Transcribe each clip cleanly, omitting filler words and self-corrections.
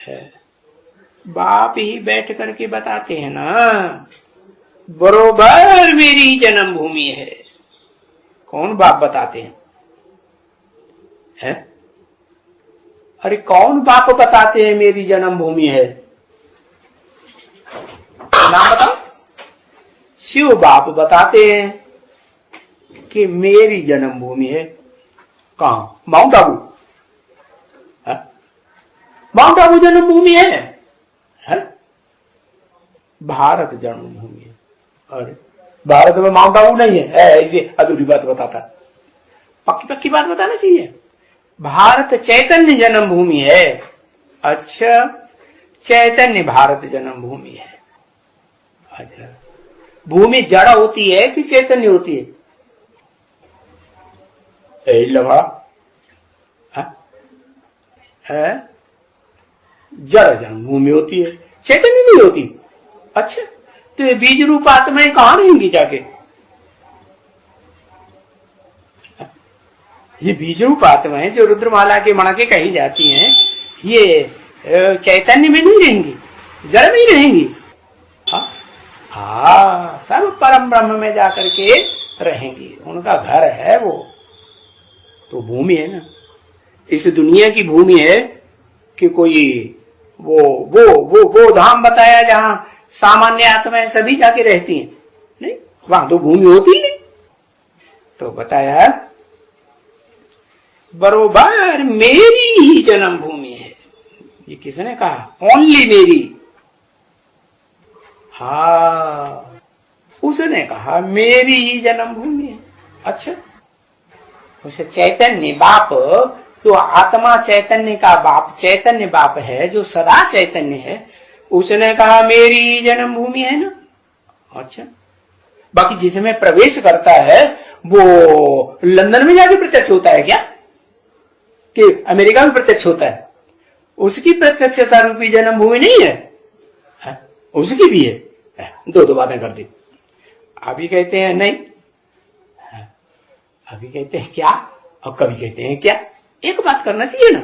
है। बाप ही बैठ करके बताते हैं ना, बरोबर मेरी जन्मभूमि है। कौन बाप बताते हैं? है? अरे कौन बाप बताते हैं मेरी जन्मभूमि है? नाम बताओ। शिव बाप बताते हैं कि मेरी जन्मभूमि है। कहां? माउंट आबू। माउंट आबू जन्मभूमि है? भारत जन्मभूमि है। अरे भारत में माउंट आबू नहीं है, ऐसे अधूरी बात बताता। पक्की पक्की बात बताना चाहिए। भारत चैतन्य जन्मभूमि है। अच्छा, चैतन्य भारत जन्मभूमि है। अच्छा, भूमि जड़ होती है कि चैतन्य होती है? लगा जड़ जन्मभूमि होती है, चैतन्य नहीं होती। अच्छा, तो ये बीज रूप आत्माएं कहां रहेंगी जाके? ये बीज रूप आत्माएं जो रुद्रमाला के मणके कही जाती हैं, ये चैतन्य में नहीं रहेंगी, जड़ में ही रहेंगी। हाँ, सब परम ब्रह्म में जाकर के रहेंगी। उनका घर है वो, तो भूमि है ना। इस दुनिया की भूमि है कि कोई वो धाम बताया जहां सामान्य आत्माएं सभी जाके रहती हैं? नहीं, वहां तो भूमि होती ही नहीं। तो बताया बरोबर मेरी ही जन्मभूमि है। ये किसने कहा? ओनली मेरी। हाँ, उसने कहा मेरी ही जन्मभूमि है। अच्छा, उसे चैतन्य बाप, जो आत्मा चैतन्य का बाप, चैतन्य बाप है जो सदा चैतन्य है, उसने कहा मेरी जन्मभूमि है ना। अच्छा, बाकी जिसमें प्रवेश करता है वो लंदन में जाके प्रत्यक्ष होता है क्या? कि अमेरिका में प्रत्यक्ष होता है? उसकी प्रत्यक्षता रूपी जन्मभूमि नहीं है? उसकी भी है। दो बातें कर दी। अभी कहते हैं नहीं, अभी कहते हैं क्या, और कभी कहते हैं क्या। एक बात करना चाहिए ना।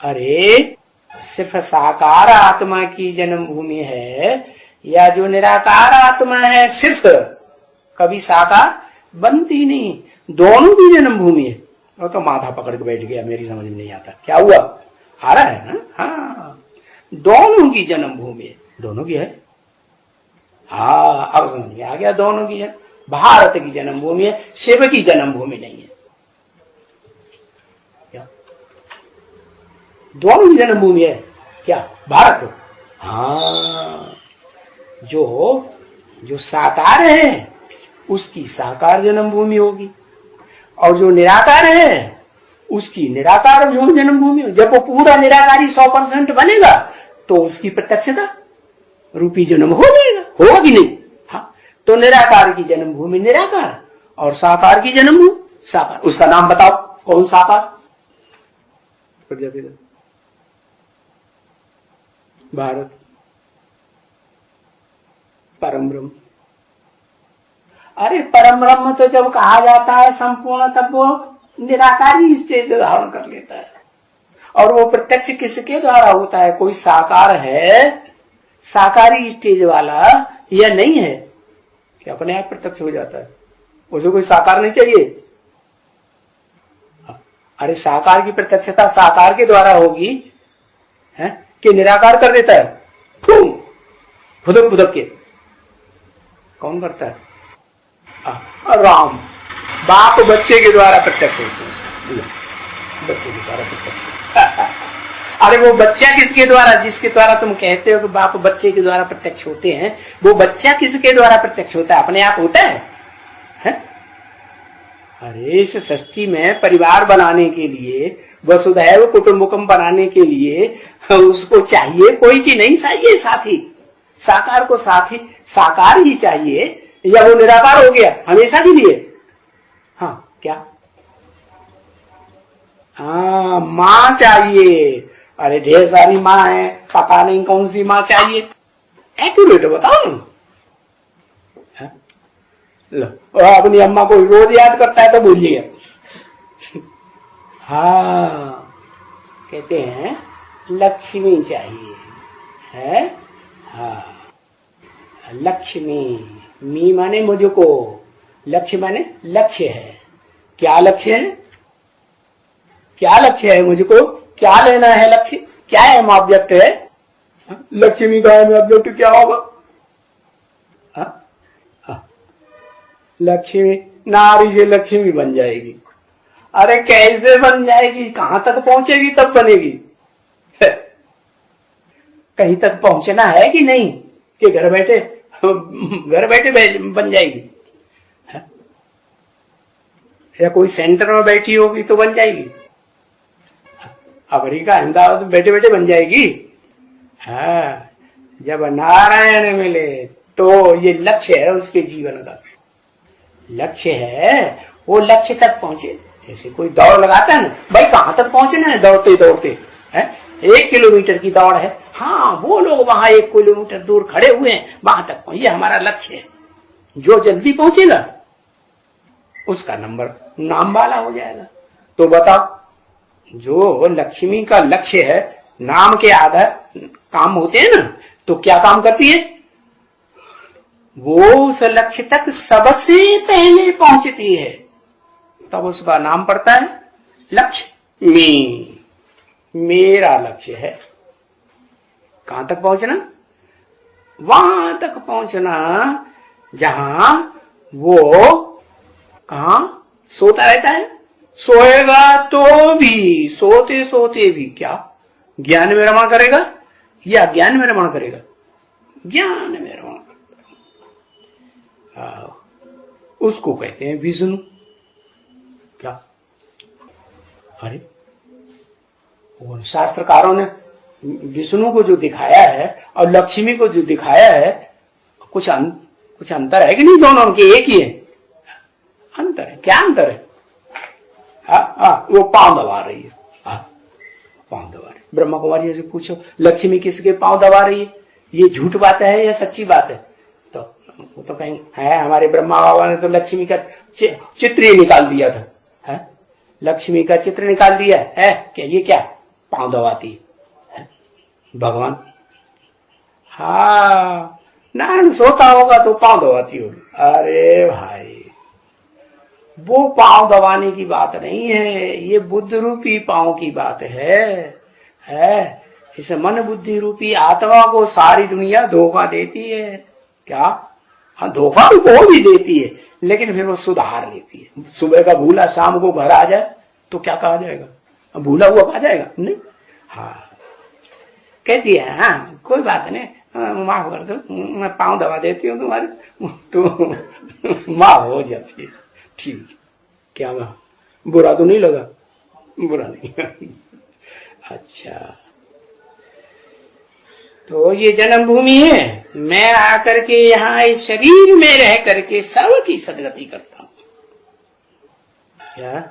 अरे सिर्फ साकार आत्मा की जन्मभूमि है या जो निराकार आत्मा है सिर्फ कभी साकार बनती नहीं? दोनों की जन्मभूमि है। वो तो माथा पकड़ के बैठ गया, मेरी समझ में नहीं आता क्या हुआ। आ रहा है ना? हाँ, दोनों की जन्मभूमि है। दोनों की है। हाँ, अब समझ में आ गया। दोनों की भारत की जन्मभूमि है, शिव की जन्मभूमि नहीं है। क्या? दोनों की जन्मभूमि है क्या? भारत। हाँ, जो साकार है उसकी साकार जन्मभूमि होगी, और जो निराकार है उसकी निराकार जन्मभूमि। जब वो पूरा निराकारी 100% बनेगा तो उसकी प्रत्यक्षता रूपी जन्म हो जाएगा। होगा कि नहीं? हाँ, तो निराकार की जन्मभूमि निराकार और साकार की जन्मभूमि साकार। उसका नाम बताओ, कौन साकार? प्रजापिता, भारत, परम ब्रह्म। अरे परम ब्रह्म तो जब कहा जाता है संपूर्ण, तब वो निराकारी स्टेज धारण कर लेता है। और वो प्रत्यक्ष किसके द्वारा होता है? कोई साकार है, साकारी स्टेज वाला, या नहीं है कि अपने आप प्रत्यक्ष हो जाता है? उसे कोई साकार नहीं चाहिए। अरे साकार की प्रत्यक्षता साकार के द्वारा होगी है कि निराकार कर देता है? फुदक फुदक के कौन करता है? राम। बाप बच्चे के द्वारा प्रत्यक्ष होते हैं, बच्चे के द्वारा प्रत्यक्ष। अरे वो बच्चा किसके द्वारा, जिसके द्वारा तुम कहते हो कि बाप बच्चे के द्वारा प्रत्यक्ष होते हैं, वो बच्चा किसके द्वारा प्रत्यक्ष होता है? अपने आप होता है? अरे इस सृष्टि में परिवार बनाने के लिए, वसुधैव कुटुंबकम बनाने के लिए उसको चाहिए कोई कि नहीं चाहिए साथी? साकार को साथी साकार ही चाहिए, या वो निराकार हो गया हमेशा के लिए? हाँ, क्या? हाँ, माँ चाहिए। अरे ढेर सारी माँ है, पता नहीं कौन सी माँ चाहिए। एक्यूरेट बताओ ना। लो, अपनी अम्मा को रोज याद करता है तो भूलिए। हाँ, कहते हैं लक्ष्मी चाहिए है। हाँ, लक्ष्मी, मी माने मुझको, लक्ष्य माने लक्ष्य है। क्या लक्ष्य है? क्या लक्ष्य है? मुझको क्या लेना है? लक्ष्य क्या है? ऑब्जेक्ट है। लक्ष्मी का है ऑब्जेक्ट क्या होगा? लक्ष्मी, नारी से लक्ष्मी बन जाएगी। अरे कैसे बन जाएगी? कहां तक पहुंचेगी तब बनेगी? कहीं तक पहुंचना है कि नहीं कि घर बैठे बन जाएगी? या कोई सेंटर में बैठी होगी तो बन जाएगी? अमेरिका अहमदाबाद बैठे बैठे बन जाएगी? हाँ, जब नारायण मिले तो ये लक्ष्य है उसके जीवन का। लक्ष्य है, वो लक्ष्य तक पहुंचे। जैसे कोई दौड़ लगाता है ना, भाई कहां तक पहुंचना है दौड़ते दौड़ते है? 1 किलोमीटर की दौड़ है। हाँ, वो लोग वहां 1 किलोमीटर दूर खड़े हुए हैं, वहां तक पहुंचे, हमारा लक्ष्य है। जो जल्दी पहुंचेगा उसका नंबर नाम वाला हो जाएगा। तो बताओ, जो लक्ष्मी का लक्ष्य है, नाम के आधार काम होते हैं ना, तो क्या काम करती है? वो उस लक्ष्य तक सबसे पहले पहुंचती है, तब उसका नाम पड़ता है लक्ष्मी। मेरा लक्ष्य है कहां तक पहुंचना? वहां तक पहुंचना जहां वो कहां सोता रहता है। सोएगा तो भी, सोते सोते भी क्या ज्ञान में रमण करेगा या ज्ञान में रमण करेगा? ज्ञान में रमण करेगा। उसको कहते हैं विष्णु। क्या? अरे, उन शास्त्रकारों ने विष्णु को जो दिखाया है और लक्ष्मी को जो दिखाया है, कुछ अंतर है कि नहीं? दोनों उनके एक ही है। अंतर है। क्या अंतर है? वो पांव दबा रही है। पांव दबा रही। ब्रह्मा कुमारी से पूछो लक्ष्मी किसके पांव दबा रही है, ये झूठ बात है या सच्ची बात है? तो वो तो कहीं है, हमारे ब्रह्मा बाबा ने तो लक्ष्मी का चित्र ही निकाल दिया था। है? लक्ष्मी का चित्र निकाल दिया है क्या? ये क्या पांव दबाती है? भगवान, हाँ, नारायण सोता होगा तो पांव दबाती होगी। अरे भाई, वो पांव दबाने की बात नहीं है, ये बुद्ध रूपी पांव की बात है। इस मन बुद्धि रूपी आत्मा को सारी दुनिया धोखा देती है। क्या? हाँ, धोखा भी वो भी देती है, लेकिन फिर वो सुधार लेती है। सुबह का भूला शाम को घर आ जाए तो क्या कहा जाएगा? भूला हुआ कहा जाएगा? नहीं। हाँ, कहती है हाँ कोई बात नहीं, माफ कर दो, मैं पांव दबा देती हूँ तुम्हारे, तो माफ हो जाती है। ठीक, क्या मैं बुरा तो नहीं लगा? बुरा नहीं। अच्छा, तो ये जन्मभूमि है। मैं आकर के यहाँ इस शरीर में रह करके सबकी सदगति करता हूँ। क्या?